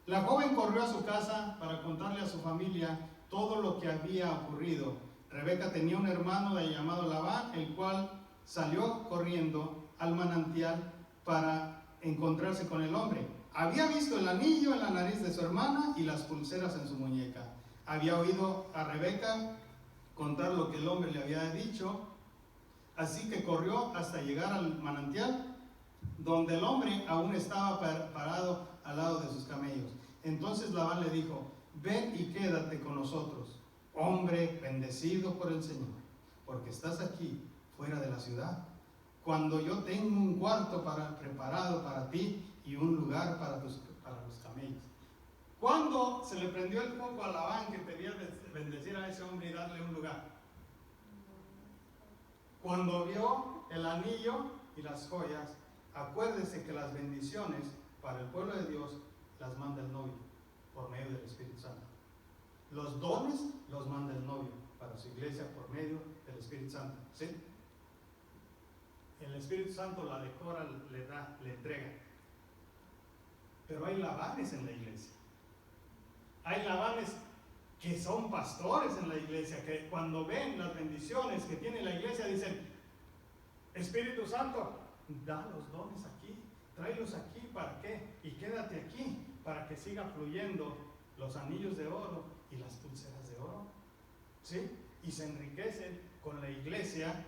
[SPEAKER 1] la joven corrió a su casa para contarle a su familia todo lo que había ocurrido. Rebeca tenía un hermano llamado Labán, el cual salió corriendo al manantial para encontrarse con el hombre. Había visto el anillo en la nariz de su hermana y las pulseras en su muñeca. Había oído a Rebeca contar lo que el hombre le había dicho, así que corrió hasta llegar al manantial, donde el hombre aún estaba parado al lado de sus camellos. Entonces Labán le dijo: ven y quédate con nosotros, hombre bendecido por el Señor, porque estás aquí fuera de la ciudad, cuando yo tengo un cuarto preparado para ti y un lugar para los camellos. ¿Cuándo se le prendió el foco a Labán que quería bendecir a ese hombre y darle un lugar? Cuando vio el anillo y las joyas. Acuérdese que las bendiciones para el pueblo de Dios las manda el novio por medio del Espíritu Santo. Los dones los manda el novio para su iglesia por medio del Espíritu Santo. ¿Sí? El Espíritu Santo la decora, le da, le entrega. Pero hay Labanes en la iglesia. Hay Labanes que son pastores en la iglesia, que cuando ven las bendiciones que tiene la iglesia dicen: Espíritu Santo, da los dones aquí, tráelos aquí, ¿para qué? Y quédate aquí para que siga fluyendo los anillos de oro y las pulseras de oro. ¿Sí? Y se enriquecen con la iglesia,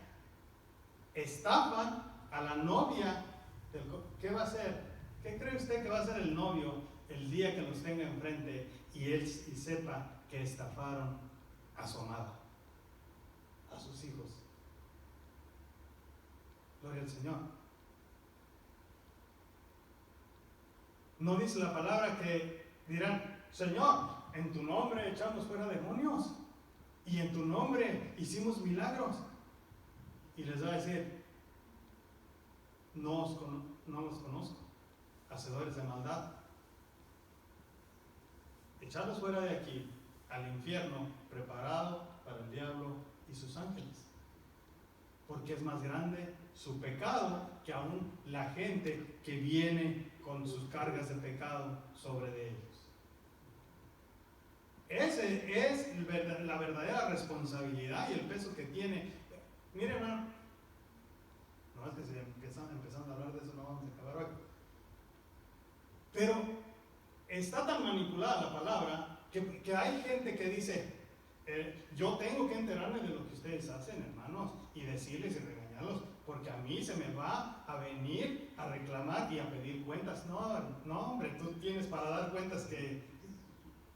[SPEAKER 1] estafan a la novia. ¿Qué va a hacer? ¿Qué cree usted que va a hacer el novio el día que los tenga enfrente y sepa que estafaron a su amada, a sus hijos? Gloria al Señor. No dice la palabra que dirán: Señor, en tu nombre echamos fuera demonios y en tu nombre hicimos milagros. Y les va a decir: no los conozco, hacedores de maldad. Echarlos fuera de aquí al infierno preparado para el diablo y sus ángeles, porque es más grande su pecado que aún la gente que viene con sus cargas de pecado sobre de ellos. Ese es la verdadera responsabilidad y el peso que tiene. Mire, hermano, no es que si empezamos a hablar de eso no vamos a acabar hoy, pero está tan manipulada la palabra que hay gente que dice: yo tengo que enterarme de lo que ustedes hacen, hermanos, y decirles y regañarlos, porque a mí se me va a venir a reclamar y a pedir cuentas. No, hombre, tú tienes para dar cuentas que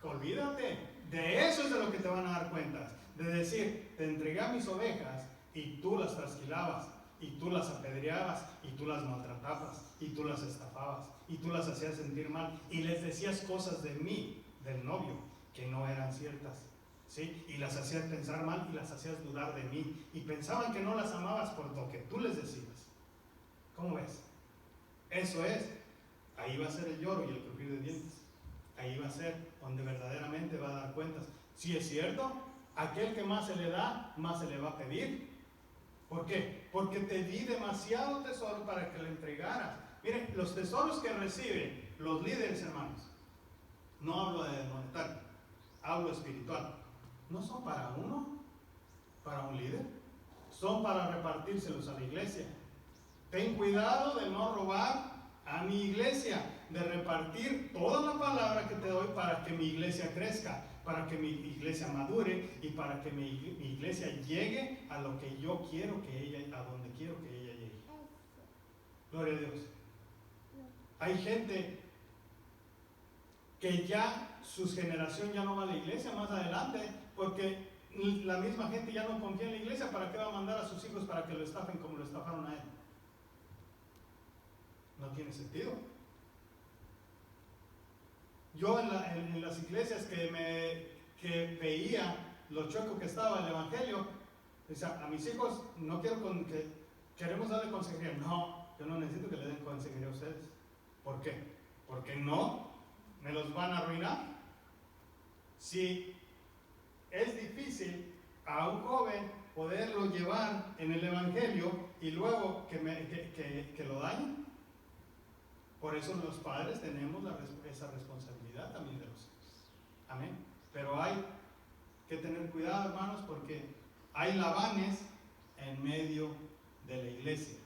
[SPEAKER 1] olvídate. De eso es de lo que te van a dar cuentas. De decir: te entregué a mis ovejas y tú las trasquilabas, y tú las apedreabas, y tú las maltratabas, y tú las estafabas, y tú las hacías sentir mal, y les decías cosas de mí, del novio, que no eran ciertas. ¿Sí? Y las hacías pensar mal y las hacías dudar de mí, y pensaban que no las amabas por lo que tú les decías. ¿Cómo ves? Eso es. Ahí va a ser el lloro y el crujir de dientes. Ahí va a ser donde verdaderamente va a dar cuentas. Si es cierto, aquel que más se le da, más se le va a pedir. ¿Por qué? Porque te di demasiado tesoro para que le entregaras. Miren, los tesoros que reciben los líderes, hermanos, no hablo de monetario, hablo espiritual. No son para uno, para un líder, son para repartírselos a la iglesia. Ten cuidado de no robar a mi iglesia, de repartir toda la palabra que te doy para que mi iglesia crezca, para que mi iglesia madure y para que mi iglesia llegue a lo que yo quiero que ella, a donde quiero que ella llegue. Gloria a Dios. Hay gente que ya su generación ya no va a la iglesia más adelante porque la misma gente ya no confía en la iglesia. ¿Para qué va a mandar a sus hijos para que lo estafen como lo estafaron a él? No tiene sentido. Yo en las iglesias que veía lo chueco que estaba el evangelio, decía, a mis hijos no quiero queremos darle consejería. No, yo no necesito que le den consejería a ustedes. ¿Por qué? Porque no me los van a arruinar. Si es difícil a un joven poderlo llevar en el evangelio y luego que lo dañen, por eso los padres tenemos esa responsabilidad también de los hijos. Amén. Pero hay que tener cuidado, hermanos, porque hay lavanes en medio de la iglesia,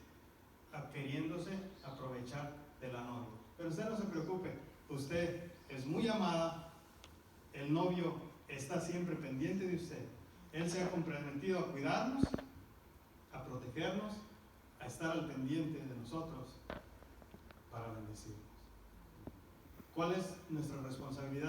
[SPEAKER 1] queriéndose aprovechar de la novia. Pero usted no se preocupe, usted es muy amada, el novio está siempre pendiente de usted. Él se ha comprometido a cuidarnos, a protegernos, a estar al pendiente de nosotros para bendecirnos. ¿Cuál es nuestra responsabilidad?